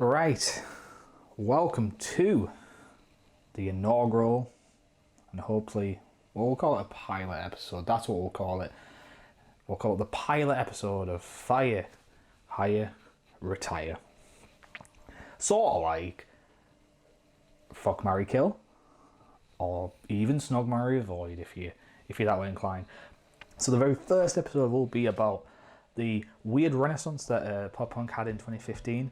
Right, welcome to the inaugural and hopefully, well, we'll call it a pilot episode. That's what we'll call it. We'll call it the pilot episode of Fire, Hire, Retire. Sort of like Fuck, Marry, Kill, or even Snog, Marry, Avoid if you're that way inclined. So the very first episode will be about the weird renaissance that pop punk had in 2015.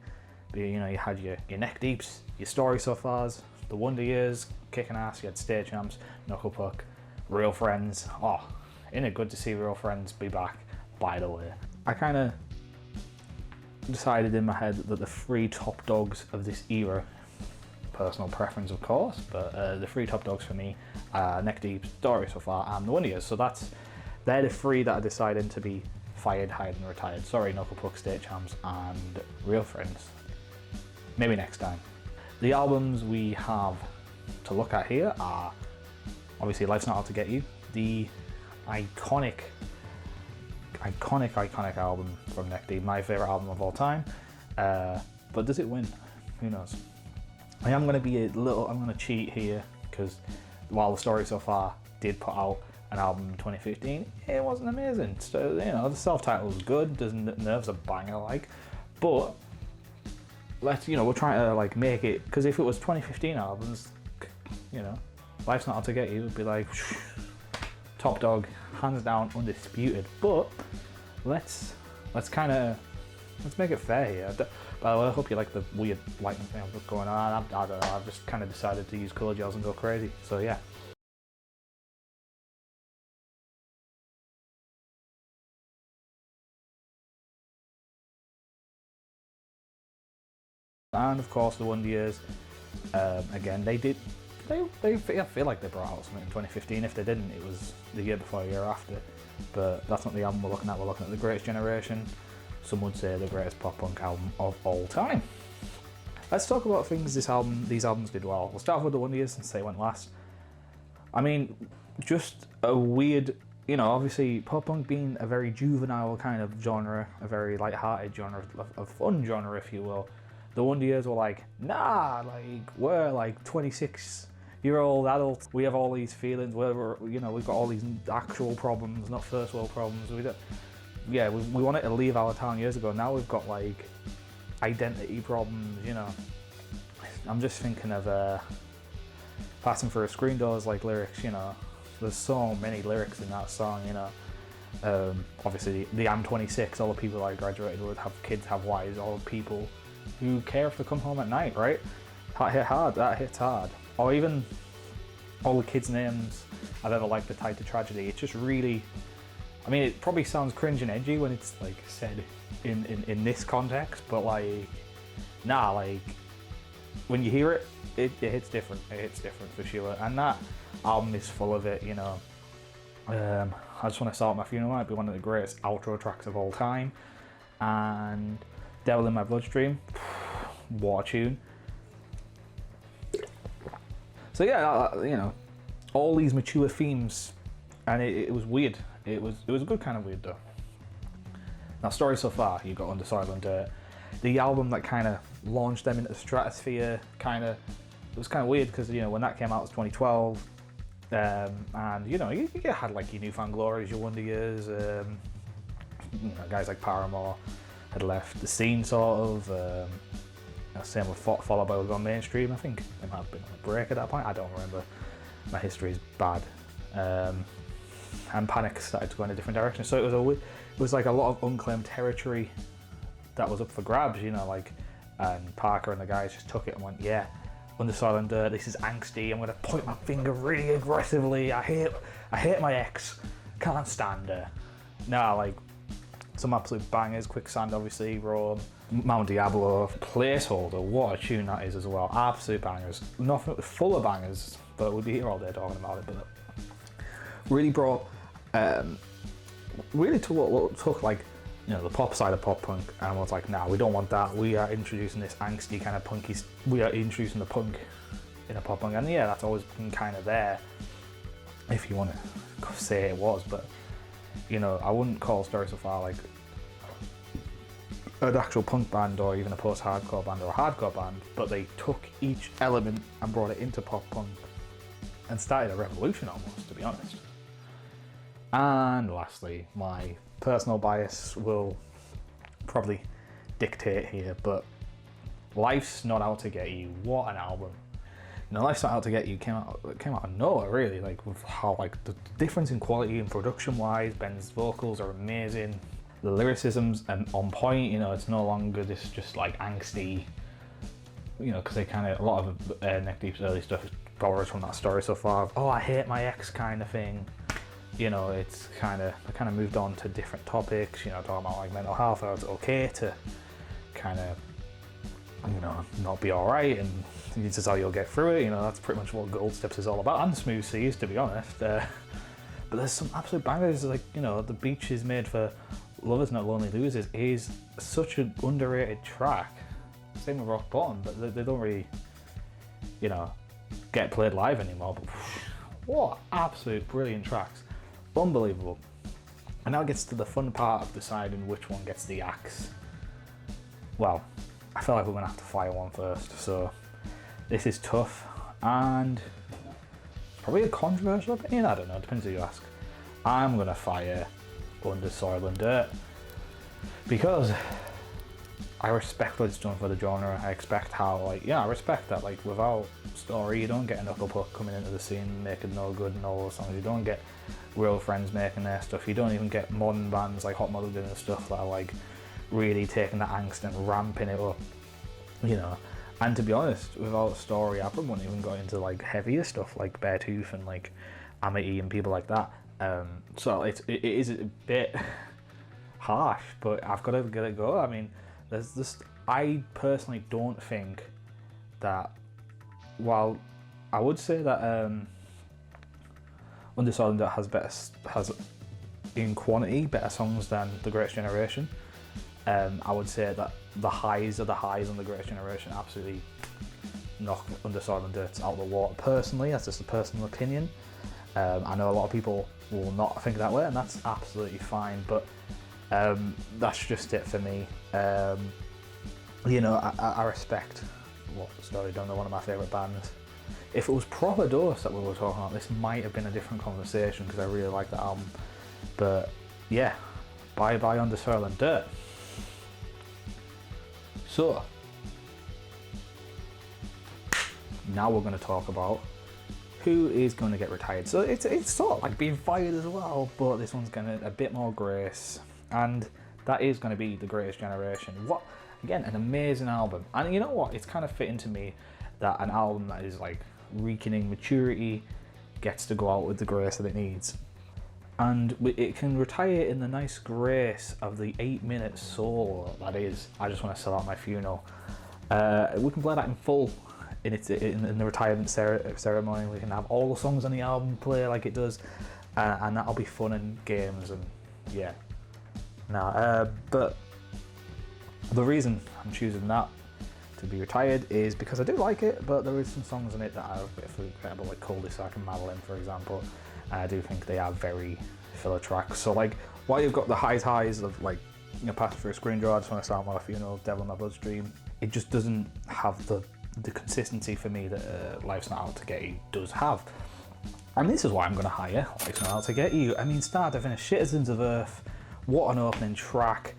You know, you had your neck deeps, your story so fars, the Wonder Years kicking ass. You had State Champs, Knuckle Puck, Real Friends. Oh, isn't it good to see Real Friends be back? By the way, I kind of decided in my head that the three top dogs of this era, personal preference of course, but the three top dogs for me are Neck Deep, Story So Far, and the Wonder Years. So they're the three that I decided to be fired, hired, and retired. Sorry, Knuckle Puck, State Champs, and Real Friends. Maybe next time. The albums we have to look at here are obviously Life's Not Out to Get You, the iconic album from Neck Deep, my favourite album of all time. But does it win? Who knows? I'm going to cheat here because while the Story So Far did put out an album in 2015, it wasn't amazing. So, you know, the self-title was good, there's Nerves a banger like, but we're trying to like make it, because if it was 2015 albums, you know, Life's Not Out to Get You would be like top dog, hands down, undisputed. But let's make it fair here. By the way, I hope you like the weird lighting thing I've got going on. I don't know, I've just kind of decided to use colour gels and go crazy. So yeah. And of course the Wonder Years, again, I feel like they brought out something in 2015. If they didn't, it was the year before, the year after. But that's not the album we're looking at. We're looking at The Greatest Generation. Some would say the greatest pop punk album of all time. Let's talk about things these albums did well. We'll start off with the Wonder Years since they went last. I mean, just a weird, you know, obviously pop punk being a very juvenile kind of genre, a very light-hearted genre, a fun genre, if you will. The Wonder Years were like, nah, like, we're like 26-year-old adults. We have all these feelings. We've got all these actual problems, not first world problems. We wanted to leave our town years ago. Now we've got like identity problems, you know. I'm just thinking of Passing Through a Screen Doors like lyrics, you know. There's so many lyrics in that song, you know. Obviously, the I'm 26, all the people I graduated with have kids, have wives, all the people who care if they come home at night, right? That hits hard. Or even all the kids' names I've ever liked are tied to tragedy. It's just really, I mean, it probably sounds cringe and edgy when it's like said in this context, but like, nah, like when you hear it, it hits different. It hits different for sure. And that album is full of it, you know. I Just Want to Start My Funeral might be one of the greatest outro tracks of all time. And Devil in My Bloodstream, war tune. So yeah, you know, all these mature themes, and it was weird. It was a good kind of weird though. Now, Story So Far, you got Under Soil and Dirt, the album that kind of launched them into the stratosphere. It was kind of weird because, you know, when that came out it was 2012, and you know, you had like your Newfound Glories, your Wonder Years, you know, guys like Paramore had left the scene sort of. Same with Fall Out Boy was gone mainstream. I think they might have been on a break at that point. I don't remember. My history is bad. And Panic started to go in a different direction. So it was like a lot of unclaimed territory that was up for grabs, you know, like, and Parker and the guys just took it and went, yeah, Under Soil and Dirt, this is angsty, I'm gonna point my finger really aggressively, I hate my ex, can't stand her. Nah, like, some absolute bangers, Quicksand obviously, Rome, Mount Diablo, Placeholder, what a tune that is as well, absolute bangers. Nothing full of bangers, but we'd be here all day talking about it, but really brought, really took like, you know, the pop side of pop punk and was like, nah, we don't want that, we are introducing this angsty kind of punky, we are introducing the punk in a pop punk, and yeah, that's always been kind of there, if you want to say it was, but, you know, I wouldn't call Story So Far like an actual punk band or even a post-hardcore band or a hardcore band, but they took each element and brought it into pop punk and started a revolution almost, to be honest. And lastly, my personal bias will probably dictate here, but Life's Not Out to Get You, what an album. You know, Life's Not Out to Get You came out of nowhere, really, like with how like the difference in quality and production wise. Ben's vocals are amazing, the lyricism's on point, you know, it's no longer this just like angsty, you know, because they kind of, a lot of Neck Deep's early stuff is borrowed from that Story So Far of, oh, I hate my ex kind of thing. You know, it's kind of, I kind of moved on to different topics, you know, talking about like mental health, how it's okay to kind of, you know, not be alright, and this is how you'll get through it, you know, that's pretty much what Gold Steps is all about, and Smooth Seas, to be honest. But there's some absolute bangers, like, you know, The Beach Is Made for Lovers Not Lonely Losers is such an underrated track. Same with Rock Bottom, but they don't really, you know, get played live anymore, but what absolute brilliant tracks. Unbelievable. And now it gets to the fun part of deciding which one gets the axe. Well, I feel like we're gonna have to fire one first, so this is tough and probably a controversial opinion, I don't know, depends who you ask. I'm gonna fire Under Soil and Dirt because I respect what it's done for the genre. I expect how, like, yeah, I respect that, like, without Story you don't get a Knuckle Puck coming into the scene making No Good and all those songs, you don't get Real Friends making their stuff, you don't even get modern bands like Hot Model doing stuff that are like really taking the angst and ramping it up, you know. And to be honest, without Story I probably wouldn't even got into like heavier stuff like Beartooth and like Amity and people like that. So it is a bit harsh, but I've got to get it go. I mean, there's this, I personally don't think that, while I would say that Under Soil and Dirt has in quantity better songs than The Greatest Generation, I would say that the highs of the highs on The Greatest Generation absolutely knock Under Soil and Dirt out of the water. Personally, that's just a personal opinion. I know a lot of people will not think that way, and that's absolutely fine, but that's just it for me. You know, I respect what Story done. They're one of my favourite bands. If it was Proper Dose that we were talking about, this might have been a different conversation because I really like that album. But yeah, bye bye Under Soil and Dirt. So now we're going to talk about who is going to get retired. So it's sort of like being fired as well, but this one's going to a bit more grace, and that is going to be The Greatest Generation. What, again, an amazing album. And you know what, it's kind of fitting to me that an album that is like reeking in maturity gets to go out with the grace that it needs, and it can retire in the nice grace of the 8-minute solo that is I Just Want to Sell Out My Funeral. We can play that in full in the retirement ceremony. We can have all the songs on the album play like it does, and that'll be fun and games, and yeah. But the reason I'm choosing that to be retired is because I do like it, but there is some songs in it that are a bit forgettable, like Cul-de-sac and Madeline, for example. And I do think they are very filler tracks. So like, while you've got the highs of like, you know, Passing Through a Screen Door, I Just Want to Start My Funeral, Devil in My Bloodstream, it just doesn't have the consistency for me that Life's Not Out to Get You does have. And this is why I'm going to hire Life's Not Out to Get You. I mean, start to finish, Citizens of Earth, what an opening track.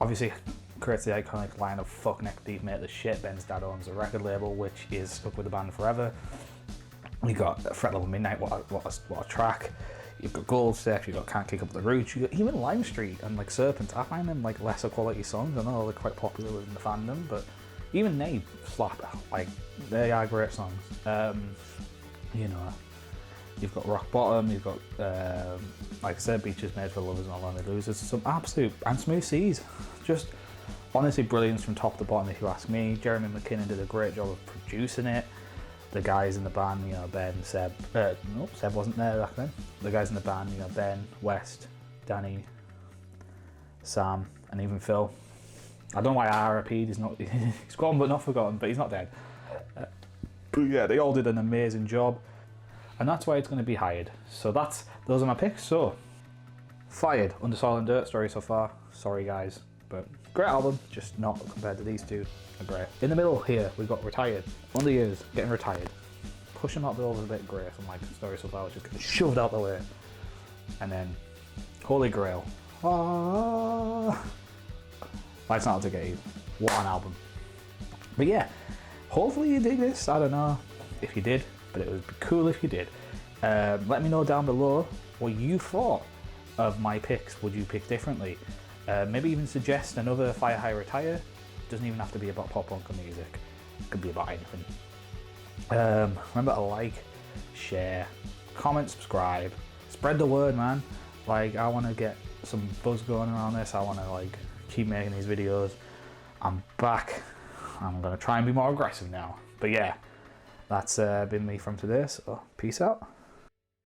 Obviously creates the iconic line of "Fuck Neck Deep, mate, the shit, Ben's dad owns a record label," which is stuck with the band forever. You got Fret Level Midnight, what a track. You've got Gold Step, you've got Can't Kick Up the Roots, you got even Lime Street and like Serpent. I find them like lesser quality songs. I know they're quite popular within the fandom, but even they slap. Like, they are great songs. You know, you've got Rock Bottom, you've got like I said, Beach Is Made for Lovers Not Lonely Losers. Some absolute, and Smooth Seas, just honestly brilliance from top to bottom, if you ask me. Jeremy McKinnon did a great job of producing it. The guys in the band, you know, Ben and Seb, no, Seb wasn't there back then. The guys in the band, you know, Ben, West, Danny, Sam, and even Phil. I don't know why I RIP'd, he's gone but not forgotten, but he's not dead. But yeah, they all did an amazing job, and that's why it's going to be hired. So those are my picks. So, fired, Under Soil and Dirt, Story So Far. Sorry guys, but Great album, just not compared to these two. Are great. In the middle here, we've got Retired. One of the years, getting retired. Pushing that bill was a bit great from like Story So Far, just getting shoved out the way. And then Holy Grail. Life's Not Out to Get You. What an album. But yeah, hopefully you dig this. I don't know if you did, but it would be cool if you did. Let me know down below what you thought of my picks. Would you pick differently? Maybe even suggest another Fire High Retire. Doesn't even have to be about pop punk or music. It could be about anything. Remember to like, share, comment, subscribe, spread the word, man. Like, I want to get some buzz going around this. I want to like keep making these videos. I'm back. I'm gonna try and be more aggressive now. But yeah, that's been me from today. So peace out.